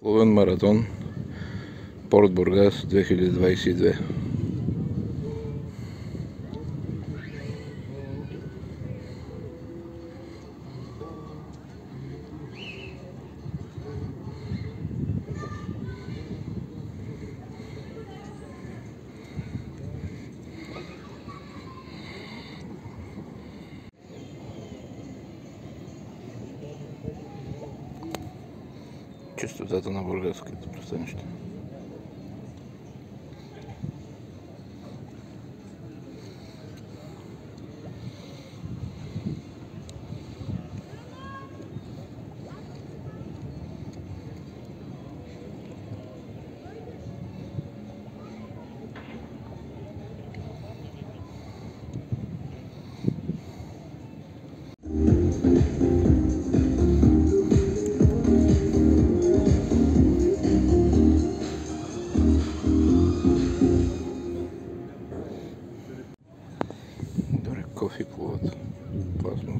Плувен маратон Порт Бургас 2022. Чистотата на бургаското пристанище. Кофи плуват. Класно.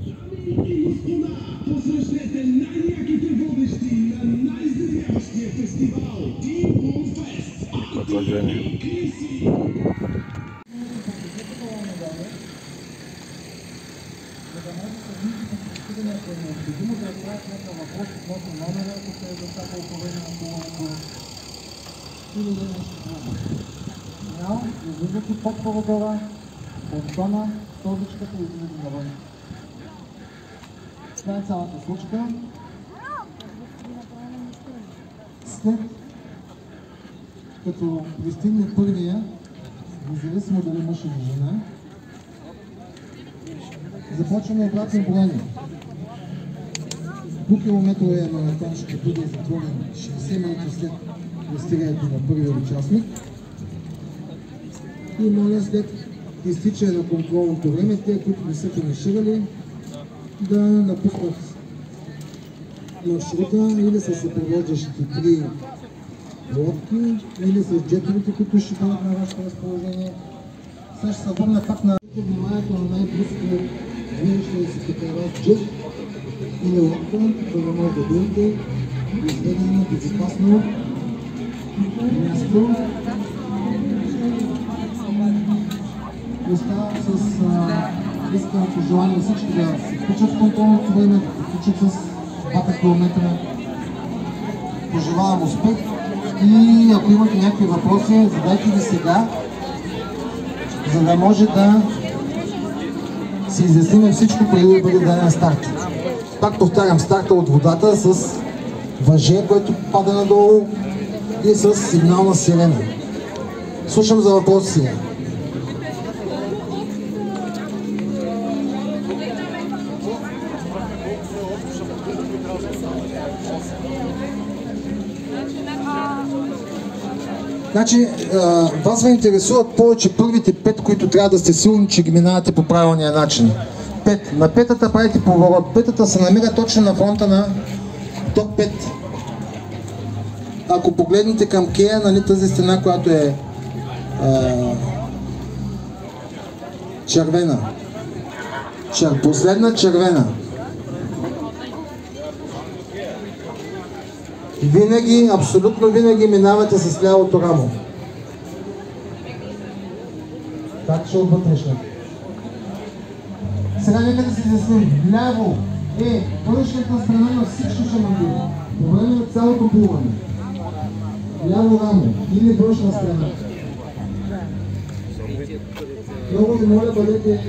Посрещнете най-яките водещи на най-издевящия фестивал Team Home Fest. Отложение. Необходимо да отправят някакъв въпрос относно номера, ако се е засякал по време на плуването или да нещо друго. Сега излизате под коридора, от тона, столбичката и излизате навън. Това е цялата случка. След като пристигне първия, независимо дали мъж или жена, започваме обратно броене. До километровия маратон ще бъде затворен 60 минути след пристигането на първия участник. И моля след изтичане на контролното време, те, които не са финиширали, да напуснат маршрута или с съпровождащите 3 лодки, или с джетовете, които ще бъдат на вашето разположение. Сега ще се върна пак на вниманието на най-близко движещия се такава джет или лодка, за да може да бъдете изведени на безопасно място. Оставам с исканото желание всички да се включат в контролното време, да включат с 2 км. Пожелавам успех и ако имате някакви въпроси, задайте ги сега, за да може да си изясним всичко преди да бъде даден старт. Пак повтарям, старта от водата с въже, което пада надолу и с сигнална сирена. Слушам за въпроси сега. Значи, вас ви интересуват повече първите 5, които трябва да сте сигурни, че ги минавате по правилния начин. 5. На петата правите поворот. Петата се намира точно на фронта на топ 5. Ако погледнете към Кея, нали, тази стена, която е червена. Последна червена. Винаги, абсолютно винаги минавате с лявото рамо. Так ще от вътрешна. Сега нека да се изясним. Ляво е външната страна на всички шамандири. По време на цялото плуване. Ляво рамо или външна страна. Много ви моля, бъдете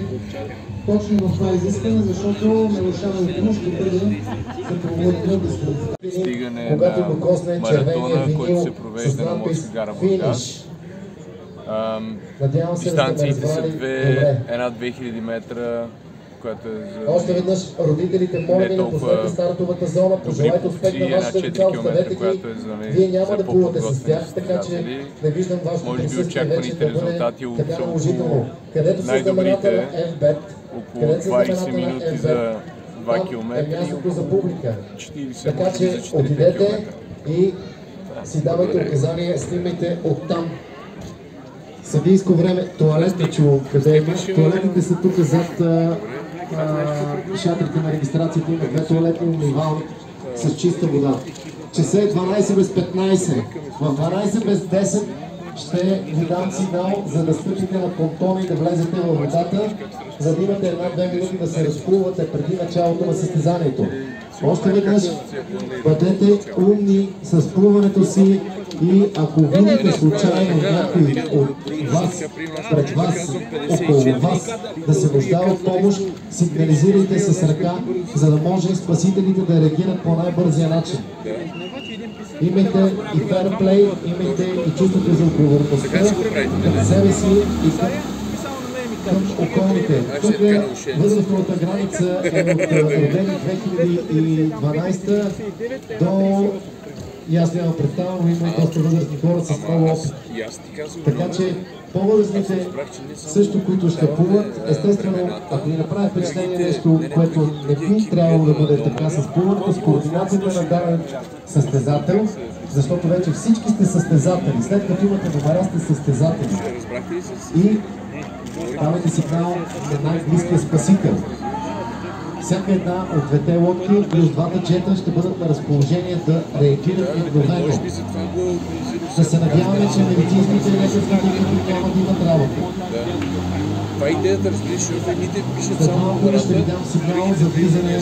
точно в това изискване, защото нарушаването му ще бъде съпроводено дисквалификация. Стигане на маратона, който се провежда на морска гара Бургас. Дистанциите са една 2000 метра, която е за още веднъж родителите моля да напуснете стартовата зона, пожелайте успех на вашите деца, оставете ги. Вие няма да плувате с тях, така че не виждам вашето присъствие вече да бъде така наложително. Където се знамената на FBET, където се знамената на FBET, там е мястото за публика. Така че отидете и си давайте указания, снимайте оттам. Съдийско време, туалетите чу, къде има? Туалетите са тук зад шатрите на регистрацията, има 2 туалетни умивални с чиста вода. часа е 12 без 15. В 12 без 10 ще ви дам сигнал, за да стъпите на понтона и да влезете във водата, за да имате 1-2 минути да се разплувате преди началото на състезанието. Още веднъж бъдете умни с плуването си и ако видите случайно някой от вас, пред вас, около вас да се нуждае от помощ, сигнализирайте с ръка, за да може спасителите да реагират по най-бързия начин. Имайте и ферплей, имайте и чувството за отговорността към себе си и към околните. Тук възрастовата граница е от родени 2012 до... И аз нямам представа, но има и доста възрастни хора с много опит. Така че по-възрастните също, които ще плуват, естествено, ако ни направи впечатление нещо, което не би трябвало да бъде така с плуването, с координацията на даден състезател, защото вече всички сте състезатели. След като имате номера, сте състезатели. И давате сигнал на най-близкия спасител. Всяка една от двете лодки плюс двата джета ще бъдат на разположение да реагират мигновено. Да се надяваме, че медицинските и лекарските екипи няма да имат работа. Това е идеята, разбираш, защото едните пишат след само малко ще ви дам сигнал за влизане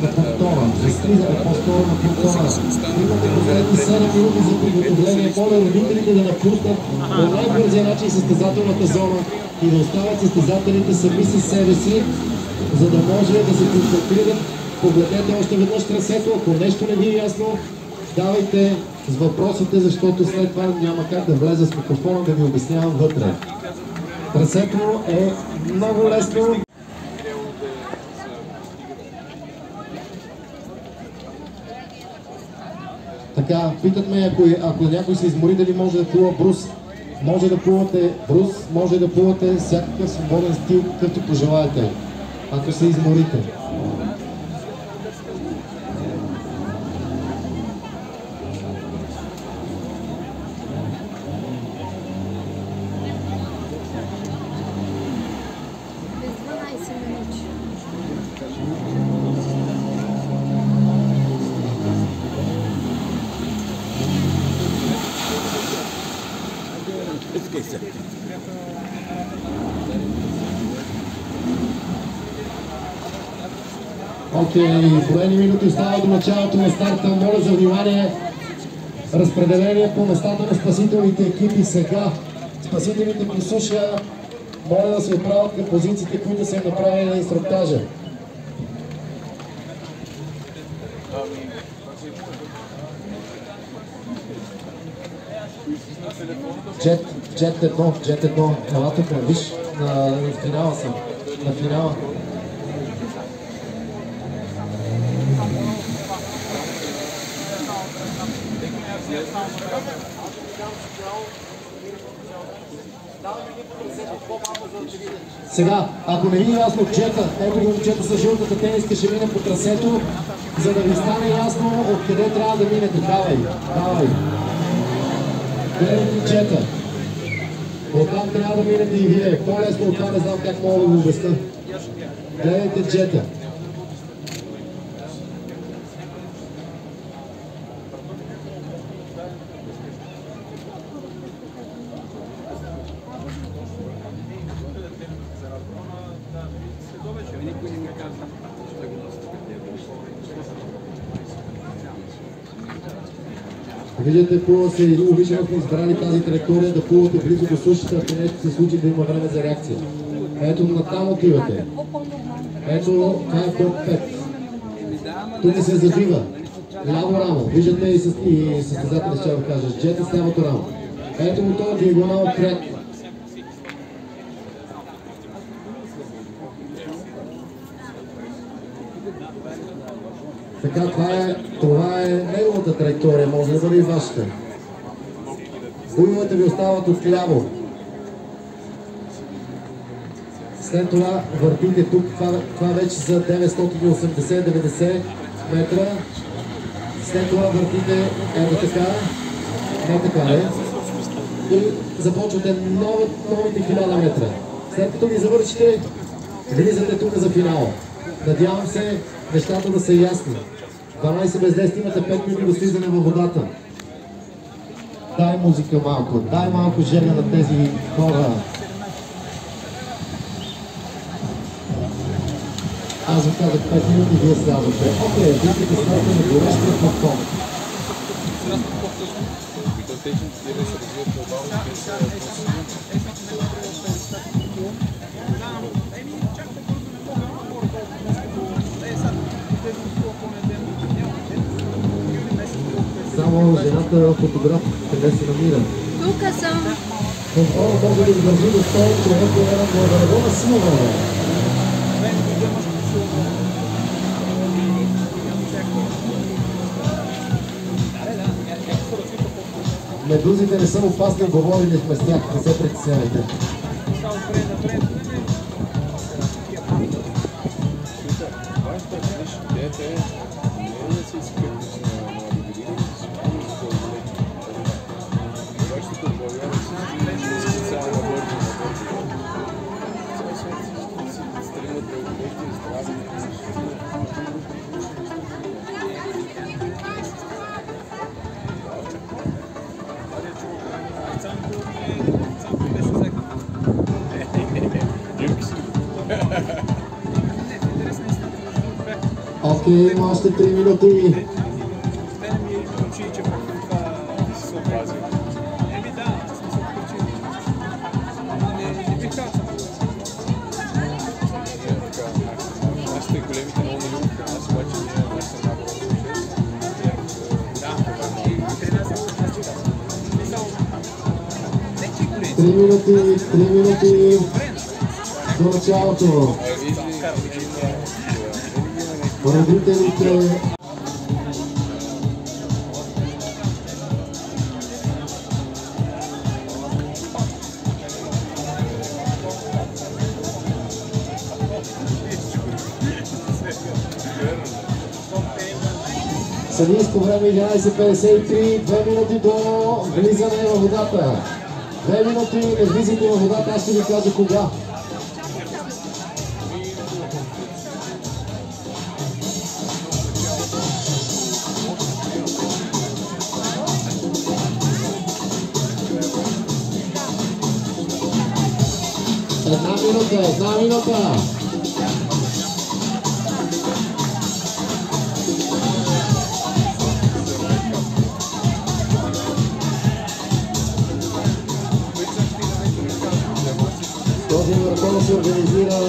на понтона, за слизане по-скоро на понтона. Имате последни 7 минути за приготовление. Моля родителите да напуснат по най-бързия начин състезателната зона и да оставят състезателите сами със себе си, за да може да се концентрират. Погледнете още веднъж трасето, ако нещо не ви е ясно, давайте с въпросите, защото след това няма как да влезе с микрофона да ви обяснявам вътре. Трасето е много лесно. Така, питат ме, ако някой се измори, дали може да плува брус. Може да плувате брус, може да плувате всякакъв свободен стил, какъвто пожелаете, ако се изморите. Окей, броени минути остава до началото на старта. Моля за внимание. Разпределение по местата на спасителните екипи сега. Спасителите по суша моля да се отправят към позициите, които са им направени на инструктажа. Джет едно. Ела тук, виж, на финала съм. На финала. Сега, ако не ви е ясно джета, ето го момчето с жълтата тениска ще мине по трасето, за да ви стане ясно откъде трябва да минете. Давай. Гледайте джета. Оттам трябва да минете и вие. По-лесно от това не знам как мога да го обясня. Гледайте джета. Виждате, плува се и обичано сме избрали тази траектория да плувате близо до сушата, ако нещо се случи да има време за реакция. Ето натам отивате. Ето, това е топ 5. Тук се завива. Ляво рамо. Виждате и състезателя ще да кажеш. Джета с лявото рамо. Ето му това диагонал крак. Така, това е неговата траектория, може да бъде и вашата. Буйовете ви остават отляво. След това въртите тук, това вече за 980-90 метра. След това въртите ето така, не така, не. И започвате новите 1000 метра. След като ги завършите, влизате тук за финала. Надявам се нещата да са ясни. 12 без 10, имате 5 минути до слизане във водата. Дай музика малко, дай малко жега на тези хора. Аз ви казах 5 минути, вие слязате. Окей, викате старта на горещия платформ. Само жената фотограф, къде се намира? Тук съм. Контрола може да издържи до 100 човека да не го насилва. Медузите не са опасни, говорили сме с тях, не се притеснявайте. Окей, има още 3 минути. Три минути до началото. Родителите съдийско време 11:53, 2 минути до влизане във водата. 2 минути, не влизайте във водата, аз ще ви кажа кога. Една минута. Този маратон се организира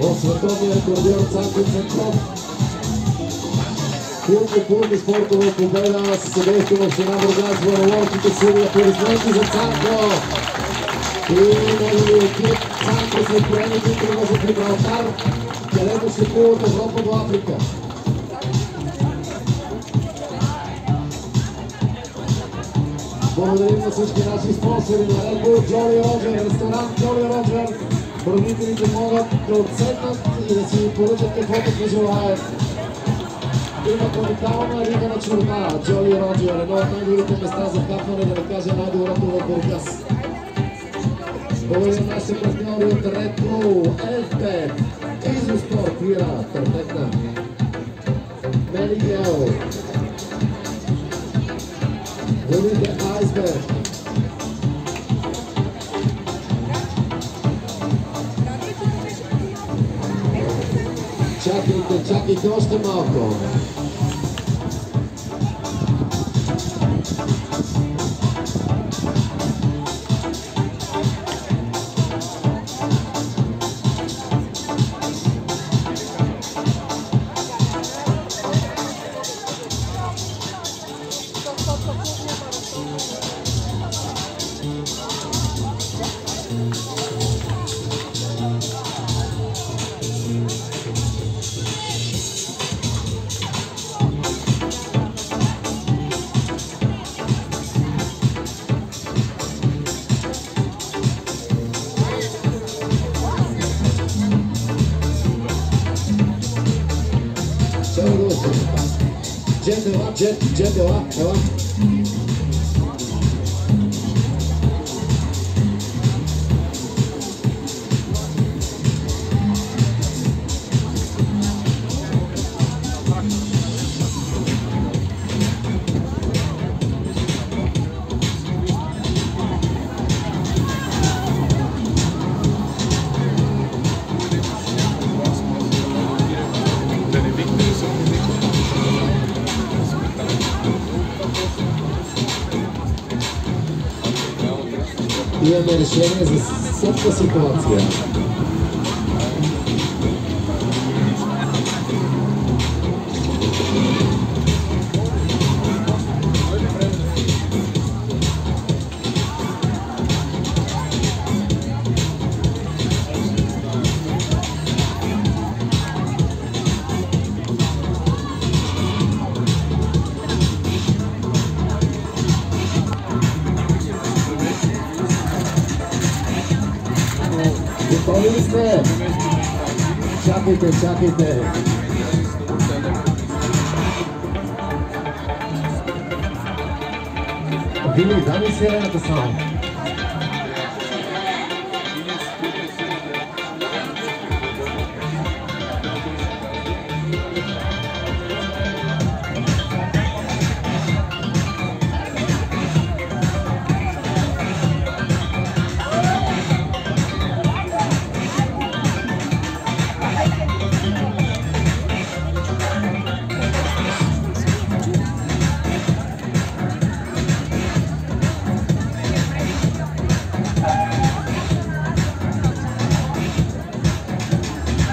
от световния рекордьор Цанко Цанков. Клубни спортова победа със съдействие на община Бургас, военноморските сили. Аплодисменти за Цанко и неговия екип. Цанко след приемите тръгва за Гибралтар, където ще плува от Европа до Африка. Благодарим на всички наши спонсори на Red Bull, Jolly Roger, ресторант Jolly Roger. Родителите могат да отседнат и да си поръчат каквото пожелаят. Имат уникална риба на черна, Jolly Roger, едно от най-добрите места за хапване, да не кажа най-доброто в Бургас. Благодарим на нашите партньори от Red Bull, FB, Изоспорт, Вира, перфектна, Медигел, водите Айсберг. Чакайте още малко. Джет, ела. имаме решение за всяка ситуация. Готови ли сте? Чакайте, чакайте. Вили, дай ми сирената само.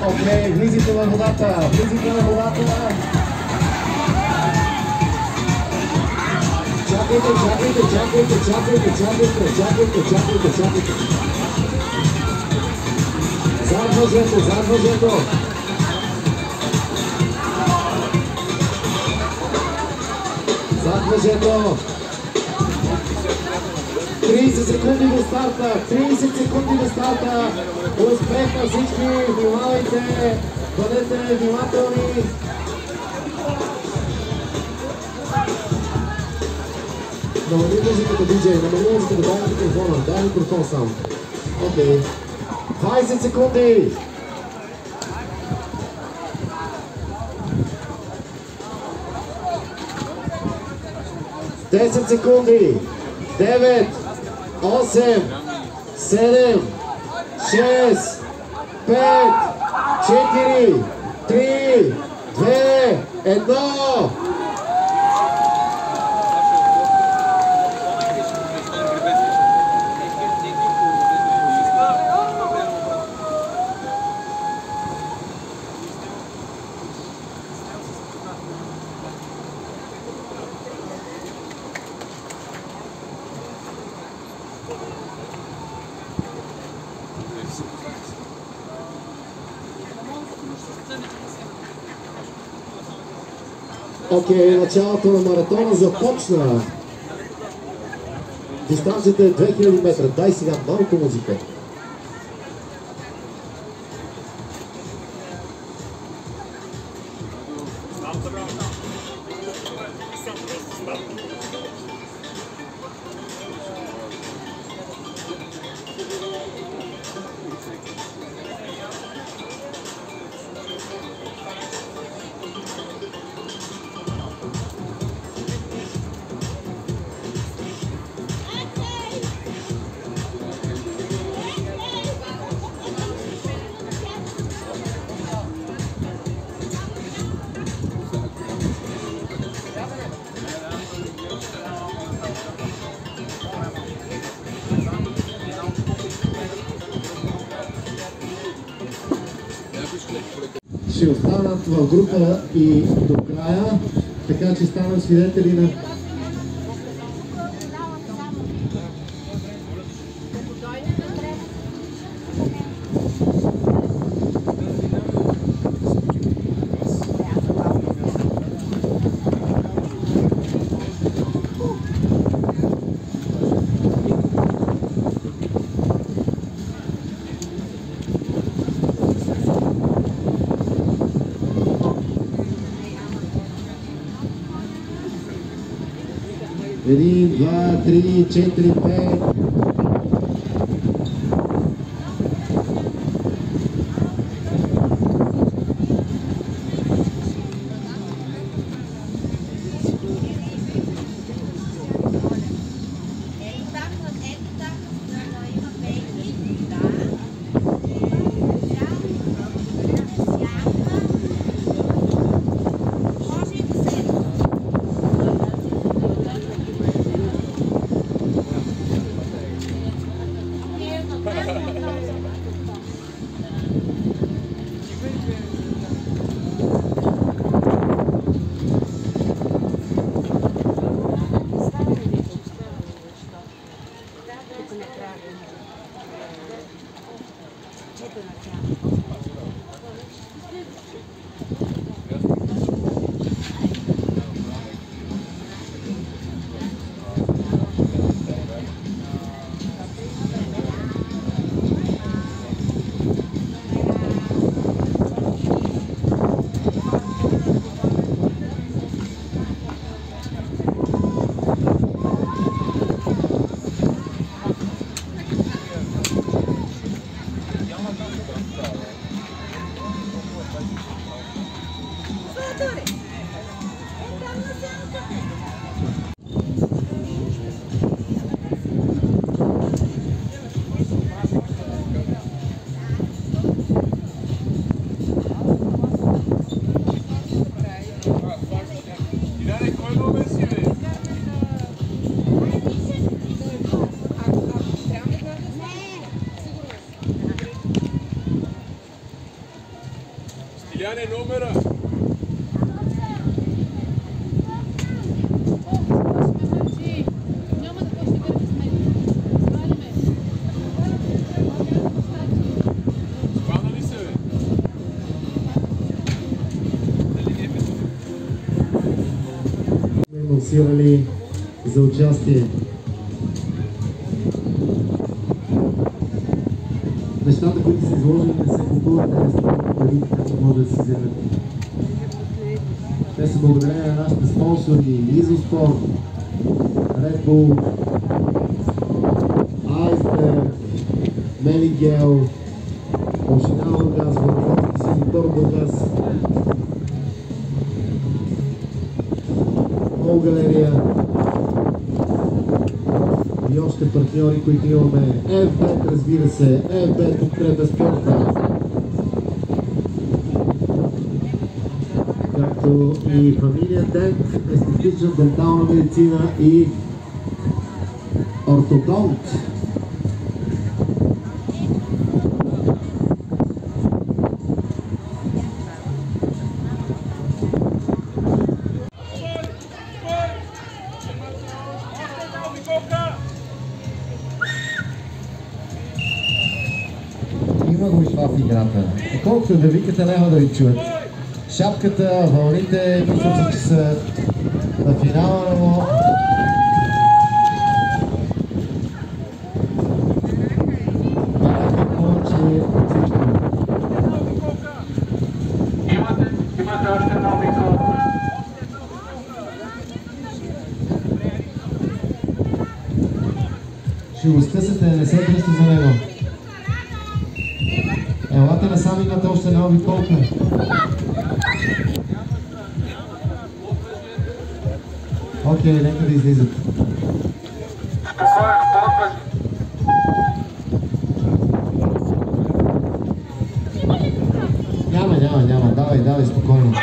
Окей, влизите във водата, влизите във водата. Чакайте, чакайте, чакайте, чакайте, чакайте, чакайте, чакайте, чакайте. Зад въжето, зад въжето. Зад въжето. 30 секунди до старта, 30 секунди до старта. Успех на всички, внимавайте, бъдете внимателни. Намали музиката, диджей, намали музиката, дай микрофона, дай микрофон сам. Окей. 20 секунди. Десет секунди. 9, 8, 7, 6, 5, 4, 3, 2, 1. Окей, началото на маратона започна. Дистанцията е 2000 метра. Дай сега малко музика. Ще останат в група и до края, така че станем свидетели на Един, два, три, четири, пет. Стане номера! Анонсирали за участие. Нещата, които са изложени, не се купуват, те не струват пари, така че може да се вземат. Те са благодарение на нашите спонсори Изоспорт, Red Bull, Iceberg, Менигел, Община Бургас, Върховски Синитор Бургас, Мол галерия и още партньори, които имаме. FBET, разбира се, FBET подкрепя спорта, както и фамилия Дент, естетична дентална медицина и ортодонт. Има го и това в играта. Колкото да викате, няма да ви чуят. Шапката, вълните, мисля, че са на финала на му. Имате още едно микро. Ще го скъсате, не се дръжте за него. Елате насам, имате още една обиколка. Окей, нека да излизат. Няма. Давай, спокойно.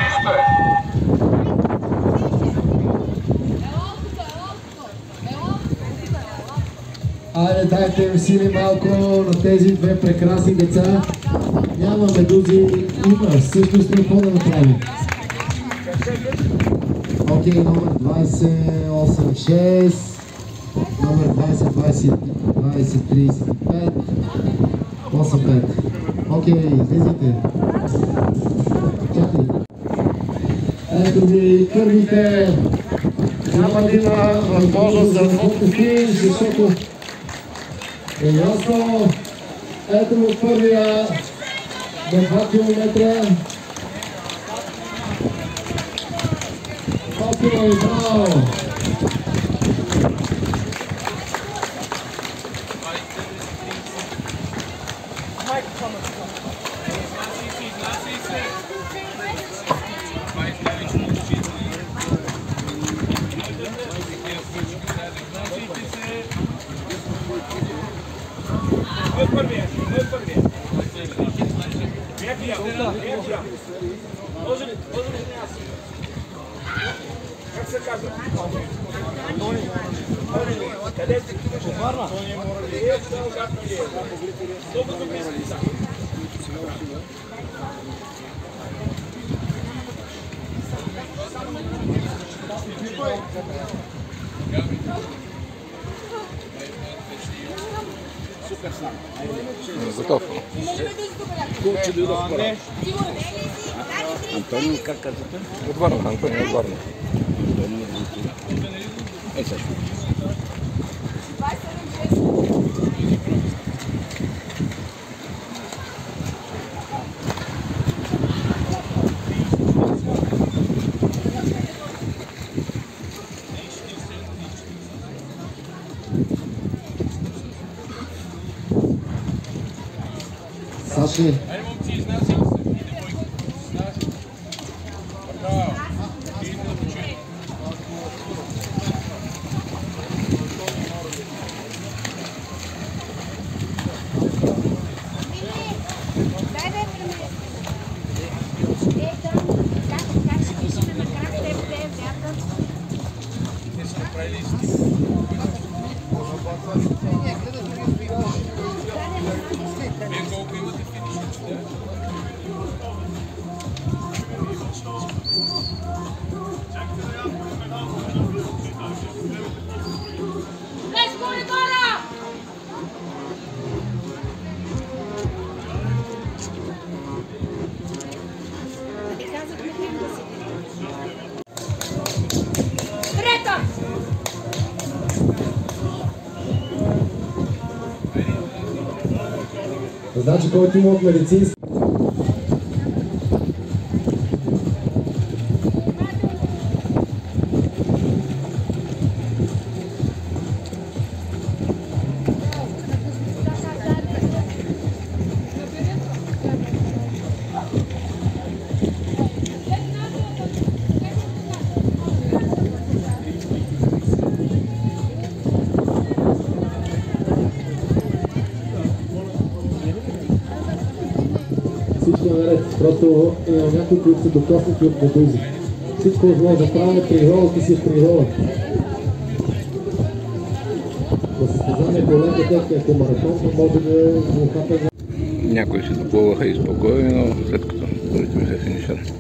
Айде, дайте им сили малко на тези две прекрасни деца. Няма медузи, има, също сме какво да направим. Окей, номер 28-6, номер 20-35, 8-5. Окей, излизайте. Чакай. Ето ви първите. Няма да има възможност за фотофиш, защото е ясно. Ето му първия на 2 километра. Папила и браво! Как се казва? Къде сте? Варна? Супер сам. Готов. Колче дойдох пора. Антонио, как казвате? От Варна, Антонио от Варна. Е, също. Саши. Значи, който има от медицински. Всичко е наред, просто има някои, които са докоснати от медузи. Всичко възможно да правим природата си е природа. В състезание по лента тежка, ако маратон, може да глухата. Някои се допълваха и спокойно, след като ми се финишър.